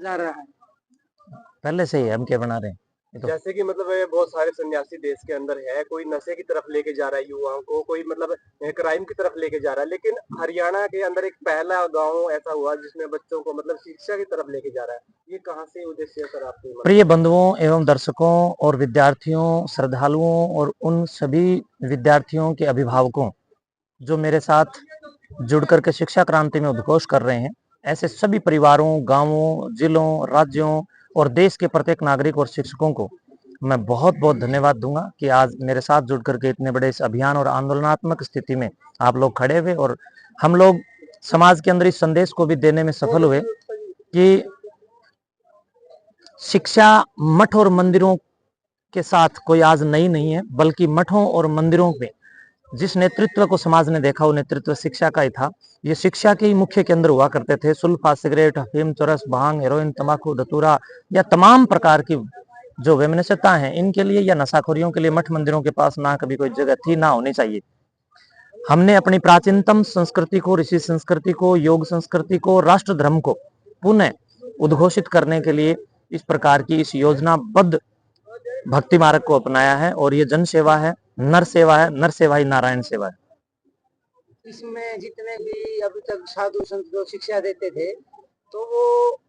जा रहा है। पहले से ही हम क्या बना रहे हैं तो। जैसे कि मतलब ये बहुत सारे सन्यासी देश के अंदर है, कोई नशे की तरफ लेके जा रहा है युवाओं को, कोई मतलब क्राइम की तरफ लेके जा रहा है, लेकिन हरियाणा के अंदर एक पहला गांव ऐसा हुआ जिसमें बच्चों को मतलब शिक्षा की तरफ लेके जा रहा है। ये कहाँ से उद्देश्य सर आपके? प्रिय बंधुओं एवं दर्शकों और विद्यार्थियों, श्रद्धालुओं और उन सभी विद्यार्थियों के अभिभावकों जो मेरे साथ जुड़ करके शिक्षा क्रांति में उद्घोष कर रहे हैं, ऐसे सभी परिवारों, गांवों, जिलों, राज्यों और देश के प्रत्येक नागरिक और शिक्षकों को मैं बहुत बहुत धन्यवाद दूंगा कि आज मेरे साथ जुड़ करके इतने बड़े इस अभियान और आंदोलनात्मक स्थिति में आप लोग खड़े हुए और हम लोग समाज के अंदर इस संदेश को भी देने में सफल हुए कि शिक्षा मठ और मंदिरों के साथ कोई आज नई नहीं है, बल्कि मठों और मंदिरों में जिस नेतृत्व को समाज ने देखा वो नेतृत्व शिक्षा का ही था। ये शिक्षा के ही मुख्य केंद्र हुआ करते थे। सुल्फा, सिगरेट, अफीम, चरस, भांग, हेरोइन, तंबाकू, धतूरा या तमाम प्रकार की जो वैमनस्यता है इनके लिए या नशाखोरियों के लिए मठ मंदिरों के पास ना कभी कोई जगह थी, ना होनी चाहिए। हमने अपनी प्राचीनतम संस्कृति को, ऋषि संस्कृति को, योग संस्कृति को, राष्ट्र धर्म को पुनः उद्घोषित करने के लिए इस प्रकार की इस योजनाबद्ध भक्ति मार्ग को अपनाया है और ये जन सेवा है, नर सेवा है, नर सेवा ही नारायण सेवा है। इसमें जितने भी अभी तक साधु संत लोग शिक्षा देते थे तो वो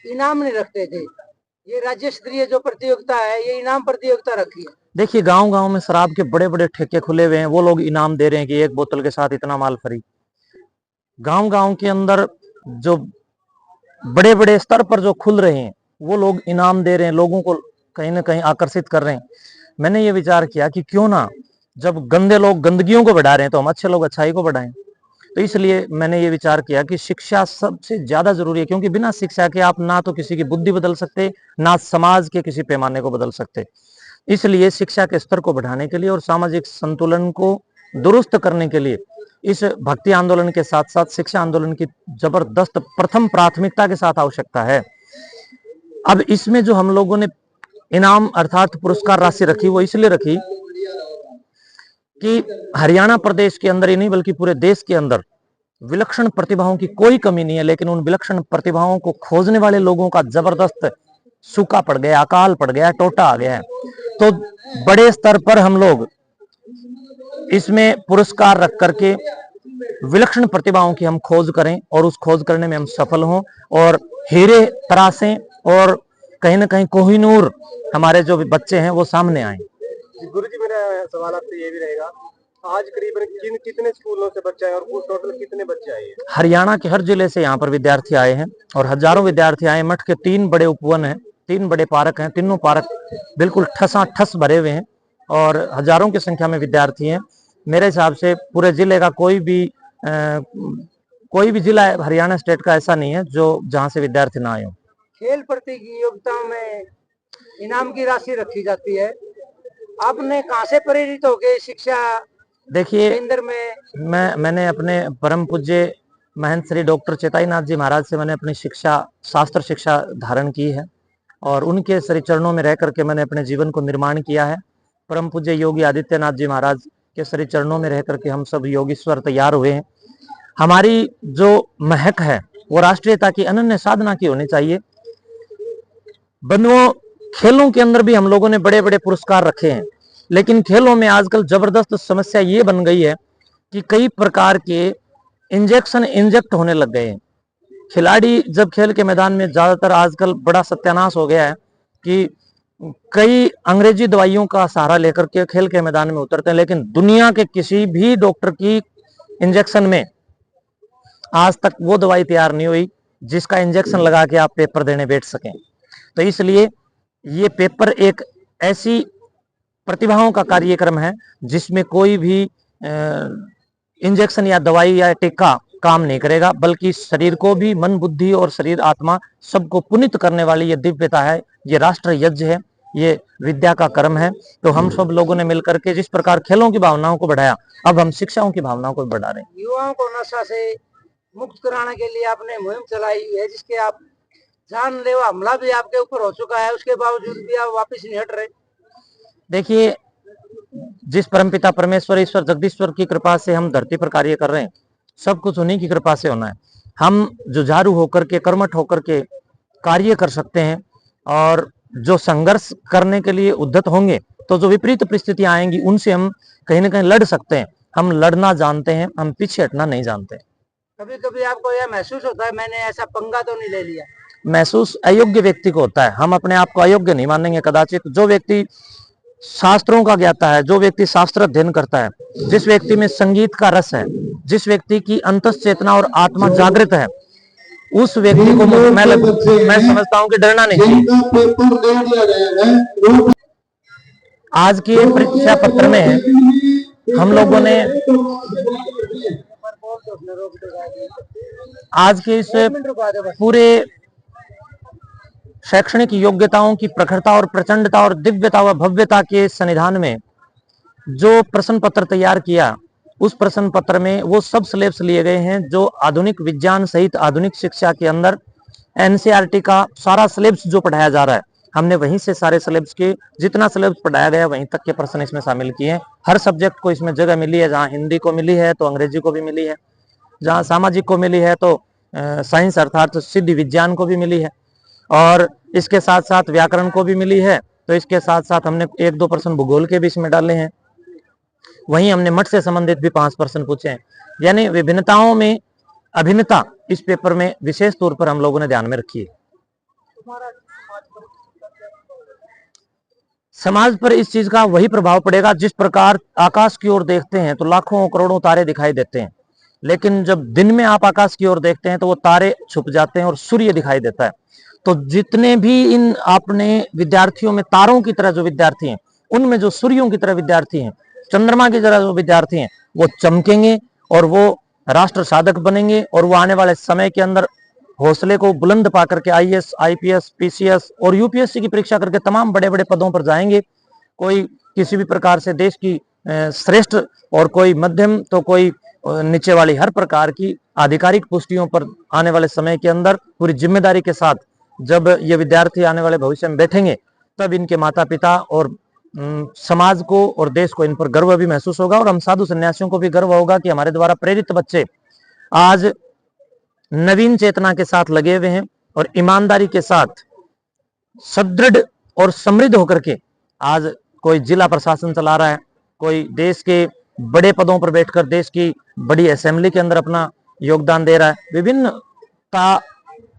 इनाम नहीं रखते थे। ये राज्य स्तरीय जो प्रतियोगिता है ये इनाम प्रतियोगिता रखी है। देखिए गांव गांव में शराब के बड़े बड़े ठेके खुले हुए हैं, वो लोग इनाम दे रहे हैं कि एक बोतल के साथ इतना माल फ्री। गांव गांव के अंदर जो बड़े बड़े स्तर पर जो खुल रहे हैं वो लोग इनाम दे रहे हैं, लोगों को कहीं ना कहीं आकर्षित कर रहे हैं। मैंने ये विचार किया कि क्यों ना, जब गंदे लोग गंदगियों को बढ़ा रहे हैं तो हम अच्छे लोग अच्छाई को बढ़ाएं। तो इसलिए मैंने ये विचार किया कि शिक्षा सबसे ज्यादा जरूरी है, क्योंकि बिना शिक्षा के आप ना तो किसी की बुद्धि बदल सकते, ना समाज के किसी पैमाने को बदल सकते। इसलिए शिक्षा के स्तर को बढ़ाने के लिए और सामाजिक संतुलन को दुरुस्त करने के लिए इस भक्ति आंदोलन के साथ साथ शिक्षा आंदोलन की जबरदस्त प्रथम प्राथमिकता के साथ आवश्यकता है। अब इसमें जो हम लोगों ने इनाम अर्थात पुरस्कार राशि रखी वो इसलिए रखी कि हरियाणा प्रदेश के अंदर ही नहीं बल्कि पूरे देश के अंदर विलक्षण प्रतिभाओं की कोई कमी नहीं है, लेकिन उन विलक्षण प्रतिभाओं को खोजने वाले लोगों का जबरदस्त सूखा पड़ गया, अकाल पड़ गया, टोटा आ गया है। तो बड़े स्तर पर हम लोग इसमें पुरस्कार रख करके विलक्षण प्रतिभाओं की हम खोज करें और उस खोज करने में हम सफल हों और हीरे तराशें और कहीं ना कहीं कोहिनूर हमारे जो भी बच्चे हैं वो सामने आए। गुरुजी मेरा सवाल आपसे ये भी रहेगा, आज करीबन कितने स्कूलों से बच्चे आए और टोटल कितने बच्चे आए हैं? हरियाणा के हर जिले से यहाँ पर विद्यार्थी आए हैं और हजारों विद्यार्थी आए। मठ के 3 बड़े उपवन हैं, 3 बड़े पार्क हैं, तीनों पार्क बिल्कुल ठसाठस भरे हुए हैं और हजारों की संख्या में विद्यार्थी हैं। मेरे हिसाब से पूरे जिले का कोई भी जिला हरियाणा स्टेट का ऐसा नहीं है जो जहाँ से विद्यार्थी ना आए हो। खेल प्रतियोगिताओं में इनाम की राशि रखी जाती है। आपने कहाँ से प्रेरित होकर शिक्षा देखिए केंद्र में? मैंने अपने परम पूज्य महंत श्री डॉक्टर चेताई नाथ जी महाराज से मैंने अपनी शिक्षा, शास्त्र शिक्षा धारण की है और उनके श्री चरणों में रह करके मैंने अपने जीवन को निर्माण किया है। परम पूज्य योगी आदित्यनाथ जी महाराज के श्री चरणों में रह करके हम सब योगीश्वर तैयार हुए हैं। हमारी जो महक है वो राष्ट्रीयता की अनन्य साधना की होनी चाहिए। बंधुओं, खेलों के अंदर भी हम लोगों ने बड़े बड़े पुरस्कार रखे हैं, लेकिन खेलों में आजकल जबरदस्त समस्या ये बन गई है कि कई प्रकार के इंजेक्शन इंजेक्ट होने लग गए हैं। खिलाड़ी जब खेल के मैदान में, ज्यादातर आजकल बड़ा सत्यानाश हो गया है कि कई अंग्रेजी दवाइयों का सहारा लेकर के खेल के मैदान में उतरते हैं, लेकिन दुनिया के किसी भी डॉक्टर की इंजेक्शन में आज तक वो दवाई तैयार नहीं हुई जिसका इंजेक्शन लगा के आप पेपर देने बैठ सकें। तो इसलिए ये पेपर एक ऐसी प्रतिभाओं का कार्यक्रम है जिसमें कोई भी इंजेक्शन या दवाई या टीका काम नहीं करेगा, बल्कि शरीर को भी, मन बुद्धि और शरीर आत्मा सबको पुनित करने वाली ये दिव्यता है, ये राष्ट्र यज्ञ है, ये विद्या का कर्म है। तो हम सब लोगों ने मिलकर के जिस प्रकार खेलों की भावनाओं को बढ़ाया, अब हम शिक्षाओं की भावनाओं को बढ़ा रहे हैं। युवाओं को नशा से मुक्त कराने के लिए आपने मुहिम चलाई है, जिसके आप जानलेवा हमला भी आपके ऊपर हो चुका है, उसके बावजूद भी आप वापस नहीं हट रहे। देखिए, जिस परमपिता परमेश्वर ईश्वर जगदीश्वर की कृपा से हम धरती पर कार्य कर रहे हैं, सब कुछ उन्हीं की कृपा से होना है। हम जुझारू होकर के, कर्मठ होकर के कार्य कर सकते हैं, और जो संघर्ष करने के लिए उद्यत होंगे तो जो विपरीत परिस्थितियां आएंगी उनसे हम कहीं ना कहीं लड़ सकते हैं। हम लड़ना जानते हैं, हम पीछे हटना नहीं जानते। कभी कभी आपको यह महसूस होता है मैंने ऐसा पंगा तो नहीं ले लिया? महसूस अयोग्य व्यक्ति को होता है। हम अपने आप को अयोग्य नहीं मानेंगे कदाचित। जो व्यक्ति शास्त्रों का ज्ञाता है, जो व्यक्ति शास्त्र अध्ययन करता है, जिस व्यक्ति में संगीत का रस है, जिस व्यक्ति की अंतस चेतना और आत्मा जागृत है, उस व्यक्ति को मैं समझता हूं कि डरना नहीं चाहिए। आज के परीक्षा पत्र में हम लोगों ने आज के इस पूरे शैक्षणिक योग्यताओं की प्रखरता और प्रचंडता और दिव्यता व भव्यता के सन्निधान में जो प्रश्न पत्र तैयार किया, उस प्रश्न पत्र में वो सब सिलेबस लिए गए हैं जो आधुनिक विज्ञान सहित आधुनिक शिक्षा के अंदर एनसीईआरटी का सारा सिलेबस जो पढ़ाया जा रहा है, हमने वहीं से सारे सिलेबस के जितना सिलेबस पढ़ाया गया वहीं तक के प्रश्न इसमें शामिल किए हैं। हर सब्जेक्ट को इसमें जगह मिली है। जहां हिंदी को मिली है तो अंग्रेजी को भी मिली है, जहां सामाजिक को मिली है तो साइंस अर्थात सिद्ध विज्ञान को भी मिली है, और इसके साथ साथ व्याकरण को भी मिली है। तो इसके साथ साथ हमने 1-2 प्रश्न भूगोल के भी इसमें डाले हैं। वहीं हमने मठ से संबंधित भी 5 प्रश्न पूछे हैं। यानी विभिन्नताओं में अभिन्नता इस पेपर में विशेष तौर पर हम लोगों ने ध्यान में रखी है। समाज पर इस चीज का वही प्रभाव पड़ेगा जिस प्रकार आकाश की ओर देखते हैं तो लाखों करोड़ों तारे दिखाई देते हैं, लेकिन जब दिन में आप आकाश की ओर देखते हैं तो वो तारे छुप जाते हैं और सूर्य दिखाई देता है। तो जितने भी इन अपने विद्यार्थियों में तारों की तरह जो विद्यार्थी हैं, उनमें जो सूर्यों की तरह विद्यार्थी हैं, चंद्रमा की तरह जो विद्यार्थी हैं, वो चमकेंगे और वो राष्ट्र साधक बनेंगे, और वो आने वाले समय के अंदर हौसले को बुलंद पा करके आईएएस, आईपीएस, पीसीएस और यूपीएससी की परीक्षा करके तमाम बड़े बड़े पदों पर जाएंगे। कोई किसी भी प्रकार से देश की श्रेष्ठ, और कोई मध्यम, तो कोई नीचे वाली, हर प्रकार की आधिकारिक पोस्टियों पर आने वाले समय के अंदर पूरी जिम्मेदारी के साथ जब ये विद्यार्थी आने वाले भविष्य में बैठेंगे, तब इनके माता पिता और समाज को और देश को इन पर गर्व भी महसूस होगा, और हम साधु सन्यासियों को भी गर्व होगा कि हमारे द्वारा प्रेरित बच्चे आज नवीन चेतना के साथ लगे हुए हैं और ईमानदारी के साथ सुदृढ़ और समृद्ध होकर के आज कोई जिला प्रशासन चला रहा है, कोई देश के बड़े पदों पर बैठकर देश की बड़ी असेंबली के अंदर अपना योगदान दे रहा है। विभिन्नता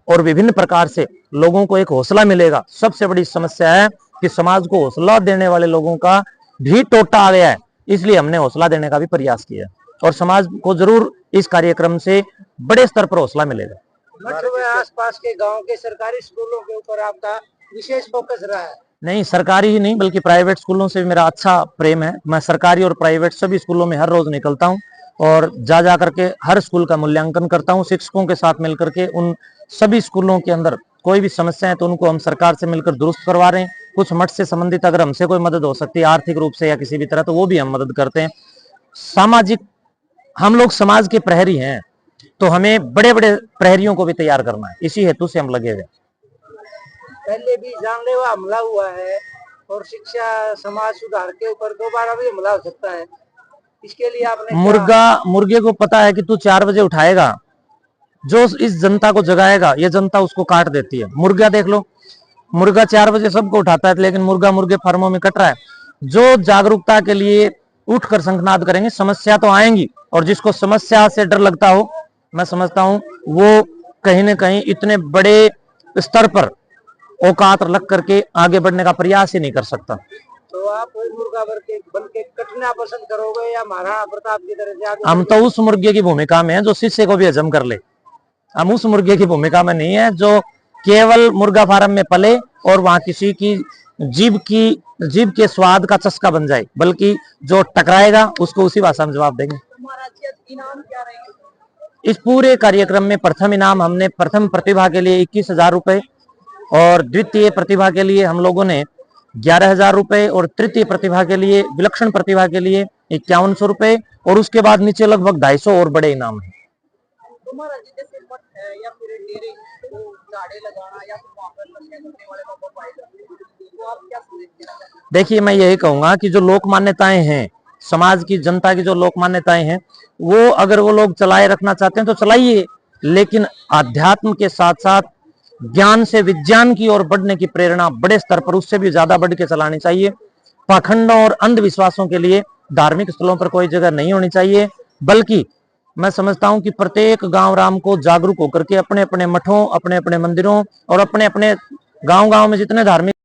और विभिन्न प्रकार से लोगों को एक हौसला मिलेगा। सबसे बड़ी समस्या है कि समाज को हौसला देने वाले लोगों का भी टोटा आ गया है, इसलिए हमने हौसला देने का भी प्रयास किया, और समाज को जरूर इस कार्यक्रम से बड़े स्तर पर हौसला मिलेगा। मठ व आसपास के गांव के सरकारी स्कूलों के ऊपर आपका विशेष फोकस रहा है? नहीं, सरकारी ही नहीं बल्कि प्राइवेट स्कूलों से भी मेरा अच्छा प्रेम है। मैं सरकारी और प्राइवेट सभी स्कूलों में हर रोज निकलता हूं और जा करके हर स्कूल का मूल्यांकन करता हूं। शिक्षकों के साथ मिलकर के उन सभी स्कूलों के अंदर कोई भी समस्या है तो उनको हम सरकार से मिलकर दुरुस्त करवा रहे हैं। कुछ मठ से संबंधित अगर हमसे कोई मदद हो सकती है आर्थिक रूप से या किसी भी तरह, तो वो भी हम मदद करते हैं। सामाजिक, हम लोग समाज के प्रहरी हैं, तो हमें बड़े बड़े प्रहरियों को भी तैयार करना है, इसी हेतु से हम लगे हुए। पहले भी जानलेवा हमला हुआ है और शिक्षा समाज सुधार के ऊपर दोबारा भी हमला हो सकता है, इसके लिए आपने मुर्गे को पता है कि तू 4 बजे उठाएगा, जो इस जनता को जगाएगा ये जनता उसको काट देती है। मुर्गा देख लो, मुर्गा 4 बजे सबको उठाता है, लेकिन मुर्गा मुर्गे फार्मों में कट रहा है। जो जागरूकता के लिए उठकर शंखनाद करेंगे, समस्या तो आएंगी, और जिसको समस्या से डर लगता हो, मैं समझता हूं वो कहीं न कहीं इतने बड़े स्तर पर औकात लग करके आगे बढ़ने का प्रयास ही नहीं कर सकता। तो आप मुर्गा बन के कटना पसंद करोगे या महाराणा प्रताप की तरह से? हम तो उस मुर्गे की भूमिका में है जो शिष्य को भी हजम कर ले। हम उस मुर्गे की भूमिका में नहीं है जो केवल मुर्गा फार्म में पले और वहां किसी की जीभ के स्वाद का चस्का बन जाए, बल्कि जो टकराएगा उसको उसी भाषा में जवाब देंगे। इनाम क्या रहेगा इस पूरे कार्यक्रम में? प्रथम इनाम हमने प्रथम प्रतिभा के लिए 21,000 रुपए, और द्वितीय प्रतिभा के लिए हम लोगों ने 11,000 रुपए, और तृतीय प्रतिभा के लिए, विलक्षण प्रतिभा के लिए 5100 रुपए, और उसके बाद नीचे लगभग 250 और बड़े इनाम है। देखिए, मैं यही कहूंगा कि जो लोक मान्यताएं हैं, समाज की जनता की जो लोक मान्यताएं हैं, वो अगर वो लोग चलाए रखना चाहते हैं तो चलाइए, लेकिन अध्यात्म के साथ साथ ज्ञान से विज्ञान की ओर बढ़ने की प्रेरणा बड़े स्तर पर उससे भी ज्यादा बढ़ के चलानी चाहिए। पाखंडों और अंधविश्वासों के लिए धार्मिक स्थलों पर कोई जगह नहीं होनी चाहिए, बल्कि मैं समझता हूं कि प्रत्येक गांव राम को जागरूक होकर के अपने अपने मठों, अपने अपने मंदिरों और अपने अपने गांव गांव में जितने धार्मिक